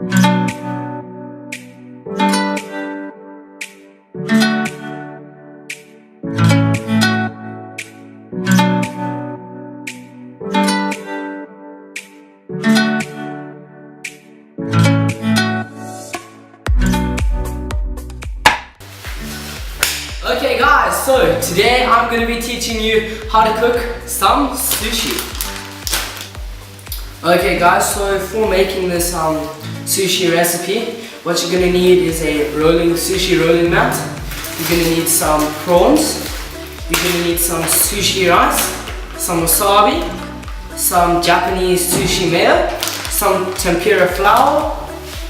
Okay guys, so today I'm going to be teaching you how to cook some sushi. Okay guys, so for making this sushi recipe, what you're going to need is a sushi rolling mat. You're going to need some prawns. You're going to need some sushi rice, some wasabi, some Japanese sushi mayo, some tempura flour,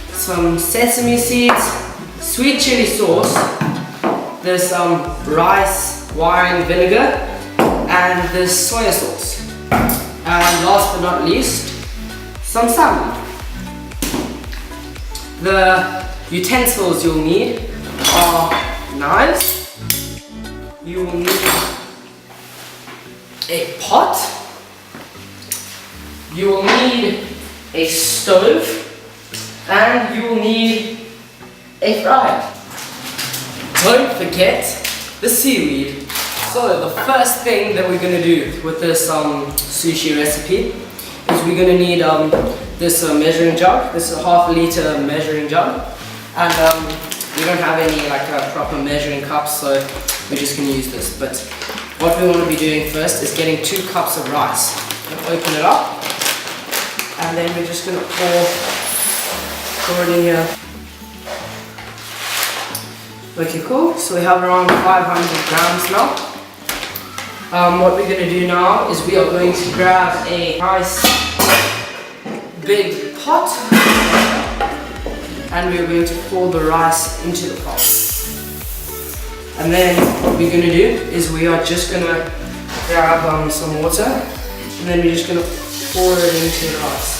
some sesame seeds, sweet chili sauce. There's some rice, wine, vinegar, and this soy sauce. And last but not least, some salmon. The utensils you'll need are knives. You will need a pot. You will need a stove, and you will need a fryer. Don't forget the seaweed. So the first thing that we're going to do with this sushi recipe is we're going to need this measuring jug. This is a ½ liter measuring jug, and we don't have any proper measuring cups, so we're just going to use this. But what we want to be doing first is getting 2 cups of rice. Open it up, and then we're just going to pour it in here. Okay, cool. So we have around 500 grams now. What we're going to do now is we are going to grab a nice big pot, and we're going to pour the rice into the pot. And then what we're going to do is we are just going to grab some water, and then we're just going to pour it into the rice.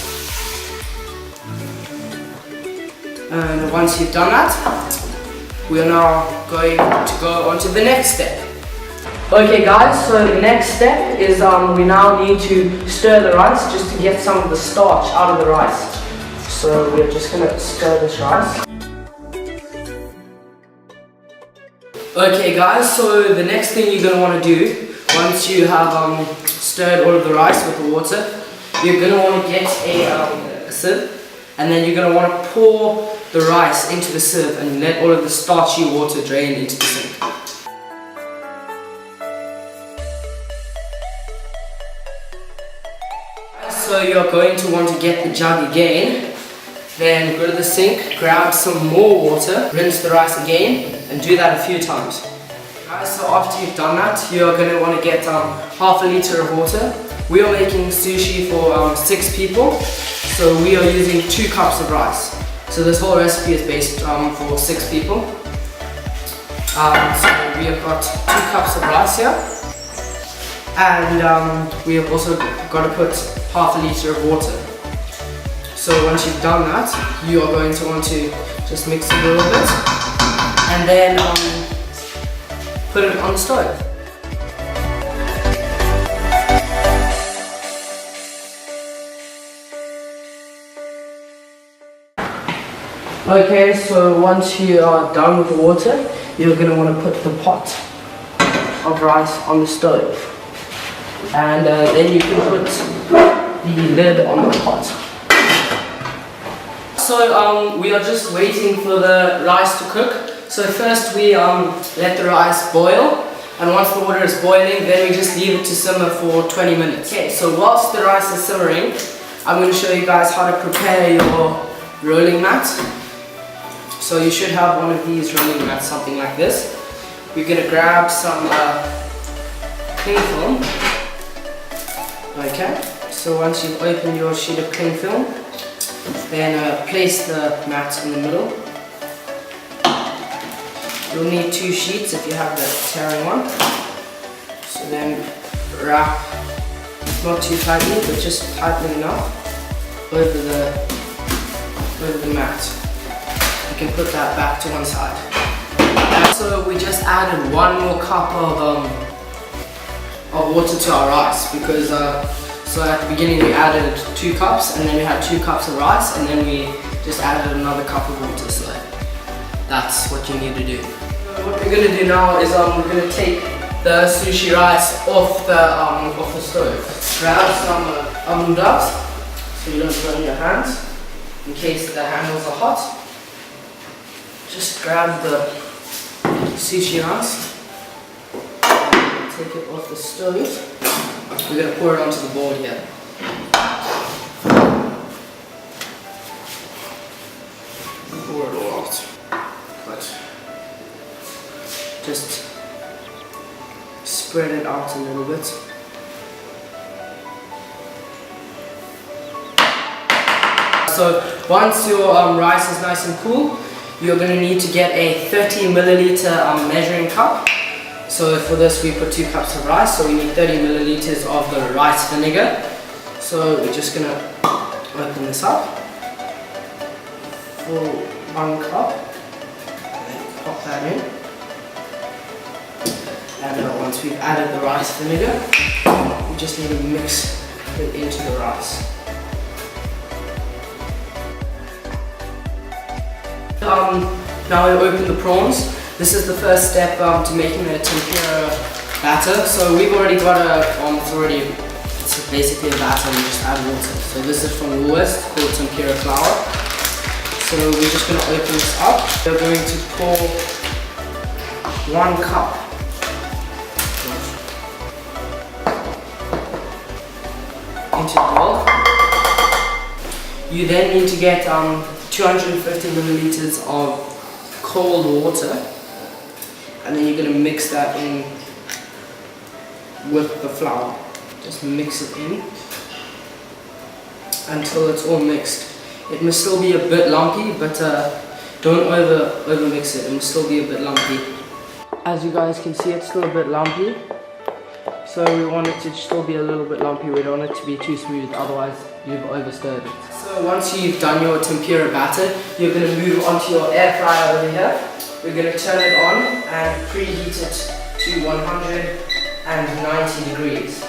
And once you've done that, we are now going to go on to the next step. Okay guys, so the next step is we now need to stir the rice just to get some of the starch out of the rice. So we're just going to stir this rice. Okay guys, so the next thing you're going to want to do, once you have stirred all of the rice with the water, you're going to want to get a sieve, and then you're going to want to pour the rice into the sieve and let all of the starchy water drain into the sink. So you're going to want to get the jug again, then go to the sink, grab some more water, rinse the rice again, and do that a few times. Guys, so after you've done that, you're going to want to get ½ liter of water. We are making sushi for 6 people, so we are using 2 cups of rice. So this whole recipe is based for 6 people. So we have got 2 cups of rice here, and we have also got to put ½ liter of water. So once you've done that, you are going to want to just mix it a little bit, and then put it on the stove. Okay, so once you are done with the water, you're going to want to put the pot of rice on the stove, and then you can put the lid on the pot. So we are just waiting for the rice to cook. So first we let the rice boil, and once the water is boiling, then we just leave it to simmer for 20 minutes. Okay, so whilst the rice is simmering, I'm going to show you guys how to prepare your rolling mat. So you should have one of these rolling mats, something like this. You're going to grab some cling film. Okay, so once you've opened your sheet of cling film, then place the mat in the middle. You'll need 2 sheets if you have the tearing one. So then wrap, not too tightly, but just tightly enough over the mat. You can put that back to one side. And so we just added 1 more cup of water to our rice, because so at the beginning we added 2 cups, and then we had 2 cups of rice, and then we just added another cup of water, so that's what you need to do. What we're going to do now is we're going to take the sushi rice off the stove. Grab some oven gloves so you don't burn your hands in case the handles are hot. Just grab the sushi rice, take it off the stove. We're going to pour it onto the board here. Pour it all out, but just spread it out a little bit. So once your rice is nice and cool, you're going to need to get a 30 milliliter measuring cup. So for this we put 2 cups of rice, so we need 30 milliliters of the rice vinegar. So we're just going to open this up for 1 cup, and then pop that in. And once we've added the rice vinegar, we just need to mix it into the rice. Now we open the prawns. This is the first step to making the tempura batter. So we've already got it's basically a batter, and we just add water. So this is from Woolworths, called tempura flour. So we're just going to open this up. We're going to pour 1 cup into the bowl. You then need to get 250 milliliters of cold water, and then you're going to mix that in with the flour. Just mix it in until it's all mixed. It must still be a bit lumpy, but don't over mix it. It must still be a bit lumpy. As you guys can see, it's still a bit lumpy. So we want it to still be a little bit lumpy. We don't want it to be too smooth, otherwise you've overstirred it. So once you've done your tempura batter, you're going to move onto your air fryer over here. We're going to turn it on and preheat it to 190 degrees.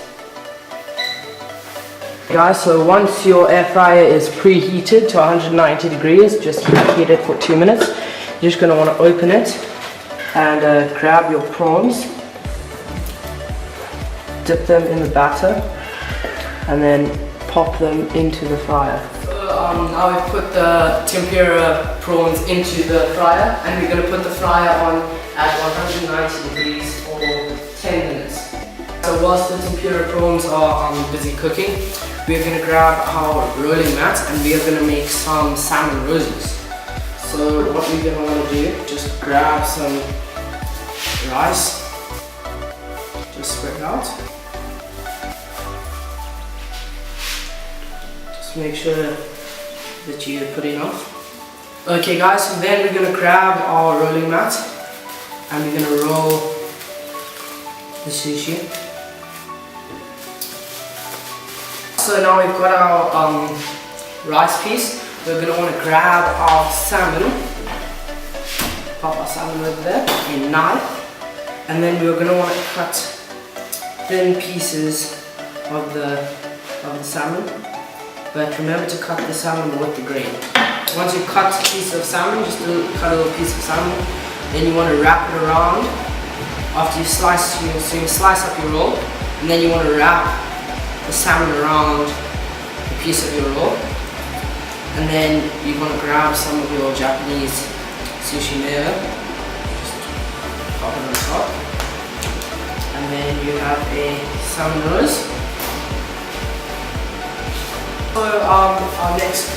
Guys, so once your air fryer is preheated to 190 degrees, just heat it for 2 minutes. You're just going to want to open it and grab your prawns, dip them in the batter, and then pop them into the fryer. So now we've put the tempura prawns into the fryer, and we're going to put the fryer on at 190 degrees for 10 minutes. So whilst the tempura prawns are busy cooking, we're going to grab our rolling mat and we are going to make some salmon roses. So what we're going to want to do, just grab some rice, just spread it out. Just make sure that you put enough. Okay guys, so then we're going to grab our rolling mat and we're going to roll the sushi. So now we've got our rice piece. We're going to want to grab our salmon, pop our salmon over there, a knife, and then we're going to want to cut thin pieces of the salmon. But remember to cut the salmon with the grain. Once you cut a piece of salmon, just cut a little piece of salmon, then you want to wrap it around. After you slice, so you slice up your roll, and then you want to wrap the salmon around a piece of your roll, and then you want to grab some of your Japanese sushi mayo, just pop it on top, and then you have a salmon rose. For our next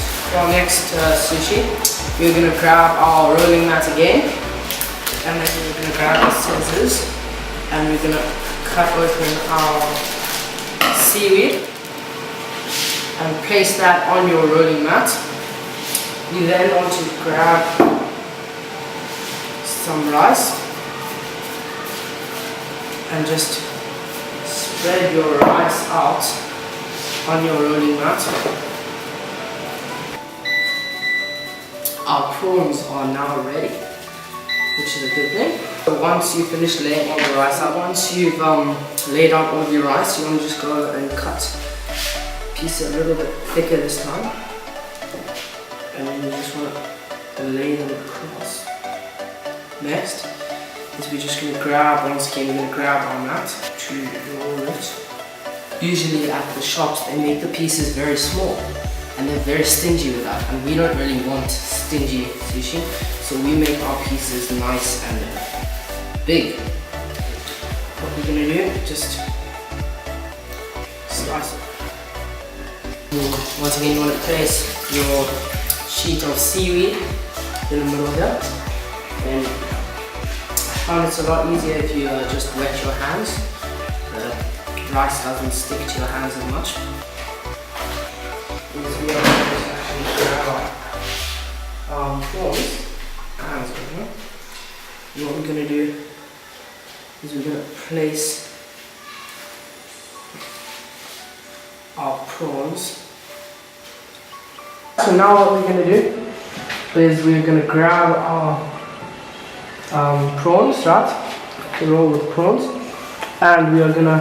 sushi, we're going to grab our rolling mat again, and then we're going to grab our scissors, and we're going to cut open our seaweed and place that on your rolling mat. You then want to grab some rice and just spread your rice out on your rolling mat. Our prawns are now ready, which is a good thing. So once you finish laying all the rice out, once you've laid out all of your rice, you want to just go and cut a piece a little bit thicker this time. and then you just want to lay them across. Next is we're just going to grab, once again we're going to grab our mat to roll it. Usually at the shops they make the pieces very small and they're very stingy with that, and we don't really want stingy sushi, so we make our pieces nice and big. What we're going to do, just slice it. Once again you want to place your sheet of seaweed in the middle here, and I found it's a lot easier if you just wet your hands. The rice doesn't stick to your hands as much. We are going to actually grab our prawns, hands over here. And what we're going to do is we're going to place our prawns. So now what we're going to do is we're going to grab our prawns, right? To roll with prawns, and we are going to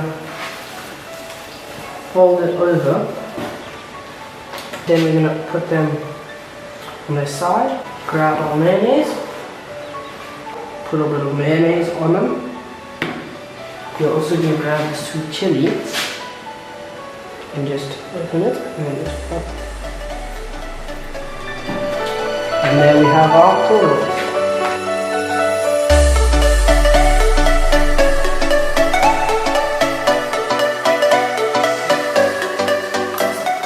fold it over. Then we're going to put them on their side. Grab our mayonnaise, put a bit of mayonnaise on them. We're also going to grab this sweet chili and just open it and then just pop. And there we have our prawn rolls.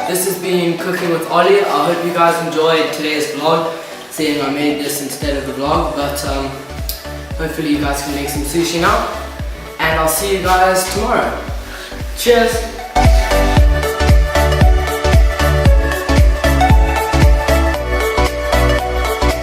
This has been Cooking with Ollie. I hope you guys enjoyed today's vlog, seeing I made this instead of the vlog, but hopefully you guys can make some sushi now, and I'll see you guys tomorrow. Cheers!